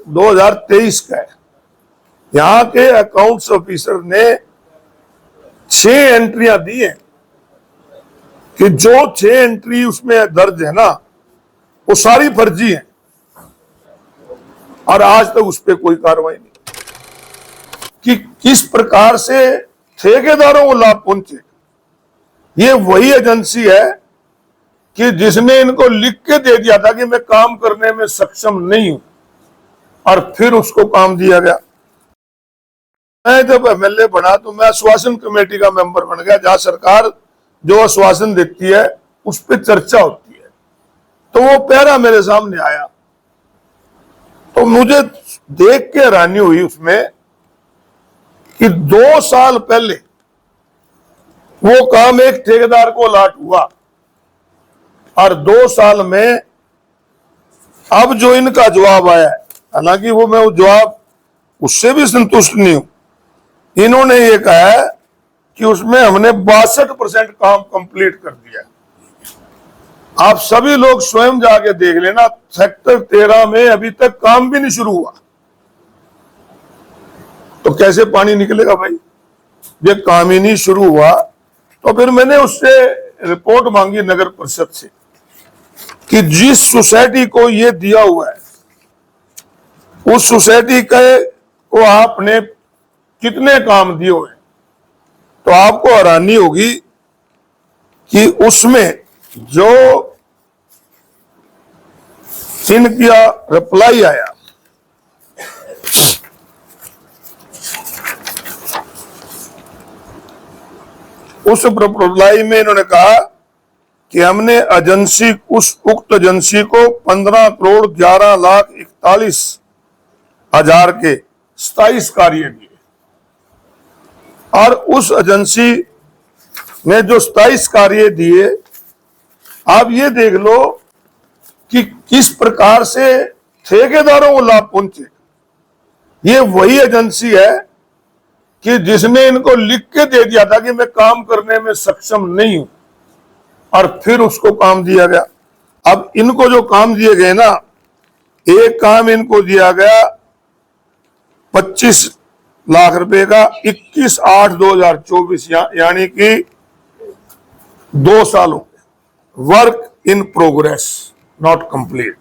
2023 का है। यहाँ के अकाउंट्स ऑफिसर ने 6 एंट्रियां दी हैं कि जो 6 एंट्री उसमें दर्ज है ना, वो सारी फर्जी है, और आज तक उस पर कोई कार्रवाई नहीं कि किस प्रकार से ठेकेदारों को लाभ पहुंचे। ये वही एजेंसी है कि जिसने इनको लिख के दे दिया था कि मैं काम करने में सक्षम नहीं हूं, और फिर उसको काम दिया गया। मैं जब एमएलए बना तो मैं आश्वासन कमेटी का मेंबर बन गया, जहां सरकार जो आश्वासन देती है उस पर चर्चा होती है। तो वो पैरा मेरे सामने आया तो मुझे देख के हैरानी हुई उसमें कि 2 साल पहले वो काम एक ठेकेदार को अलॉट हुआ, और 2 साल में अब जो इनका जवाब आया है, हालांकि वो मैं वो जवाब उससे भी संतुष्ट नहीं हूं। इन्होंने ये कहा है कि उसमें हमने 62% काम कंप्लीट कर दिया। आप सभी लोग स्वयं जाके देख लेना, सेक्टर 13 में अभी तक काम भी नहीं शुरू हुआ, तो कैसे पानी निकलेगा भाई? ये काम ही नहीं शुरू हुआ। तो फिर मैंने उससे रिपोर्ट मांगी नगर परिषद से कि जिस सोसाइटी को ये दिया हुआ है उस सोसाइटी को आपने कितने काम दिए हुए हैं। तो आपको हैरानी होगी कि उसमें जो इनका रिप्लाई आया, उस रिप्लाई में इन्होंने कहा कि हमने उक्त एजेंसी को 15,11,41,000 के 27 कार्य दिए, और उस एजेंसी ने जो 27 कार्य दिए, आप ये देख लो कि किस प्रकार से ठेकेदारों को लाभ पहुंचे। ये वही एजेंसी है कि जिसने इनको लिख के दे दिया था कि मैं काम करने में सक्षम नहीं हूं, और फिर उसको काम दिया गया। अब इनको जो काम दिए गए ना, एक काम इनको दिया गया 25 लाख रुपए का 21/8/2024, यानी कि 2 सालों work in progress not complete.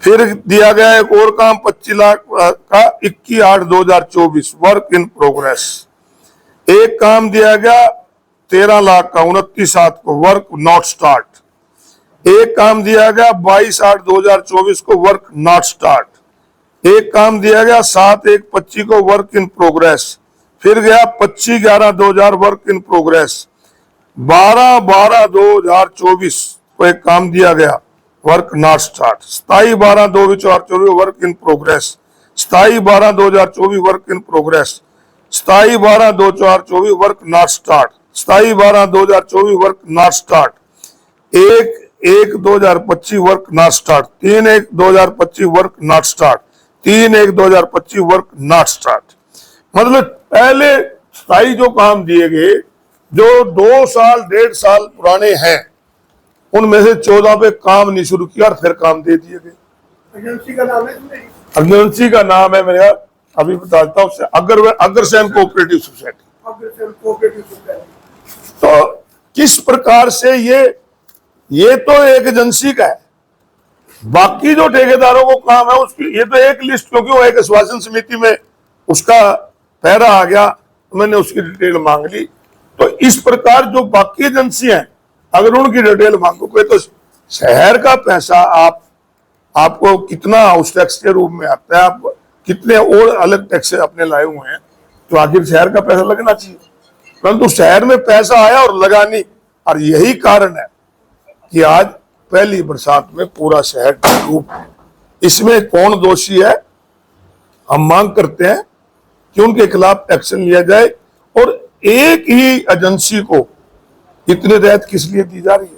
फिर दिया गया एक और काम 25 लाख का 21/8/2024 वर्क इन प्रोग्रेस। एक काम दिया गया 13 लाख का 29/7 को वर्क नॉट स्टार्ट। एक काम दिया गया 22/8/2024 को वर्क नॉट स्टार्ट। एक काम दिया गया 7/1/25 को वर्क इन प्रोग्रेस। फिर गया 25/11/2000 वर्क इन प्रोग्रेस। 12/12/2024 को एक काम दिया गया work not start. 27/12/2024 work in progress. 27/12/2024 work in progress. 27/12/2024 work not start. 27/12/2024 work not start. 1/1/2025 work not start. 3/1/2025 work not start. 3/1/2025 work not start. मतलब पहले 27 जो काम दिए गए, जो 2 साल 1.5 साल पुराने हैं, उनमें से 14 पे काम नहीं शुरू किया और फिर काम दे दिए गए। एजेंसी का नाम है, एजेंसी का नाम है मेरा, अभी बताता हूँ, अग्रसेन कोऑपरेटिव सोसाइटी। तो किस प्रकार से ये तो एक एजेंसी का है, बाकी जो ठेकेदारों को काम है उसकी ये तो एक लिस्ट, क्योंकि वो एक आश्वासन समिति में उसका पैरा आ गया, तो मैंने उसकी डिटेल मांग ली। तो इस प्रकार जो बाकी एजेंसी हैं, अगर उनकी डिटेल मांगोगे तो शहर का पैसा आपको कितना हाउस टैक्स के रूप में आता है, आप कितने और अलग टैक्स अपने लाए हुए हैं, तो आखिर शहर का पैसा लगना चाहिए। परंतु शहर में पैसा आया और लगा नहीं, और यही कारण है कि आज पहली बरसात में पूरा शहर डूब। इसमें कौन दोषी है? हम मांग करते हैं कि उनके खिलाफ एक्शन लिया जाए, और एक ही एजेंसी को इतने रियायत किस लिए दी जा रही है?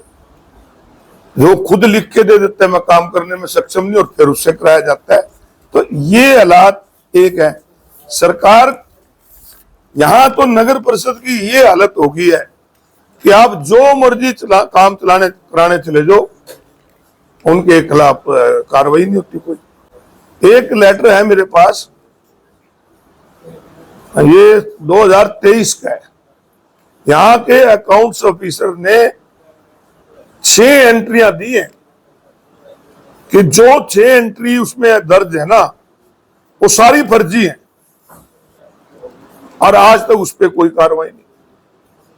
जो खुद लिख के दे देते हैं मैं काम करने में सक्षम नहीं, और फिर उससे कराया जाता है। तो ये हालात एक है। सरकार यहां तो नगर परिषद की ये हालत हो गई है कि आप जो मर्जी काम कराने चले जाओ, उनके खिलाफ कार्रवाई नहीं होती कोई। एक लेटर है मेरे पास, ये 2023 का है। यहां के अकाउंट्स ऑफिसर ने 6 एंट्रियां दी हैं कि जो 6 एंट्री उसमें दर्ज है ना, वो सारी फर्जी है, और आज तक उस पर कोई कार्रवाई नहीं।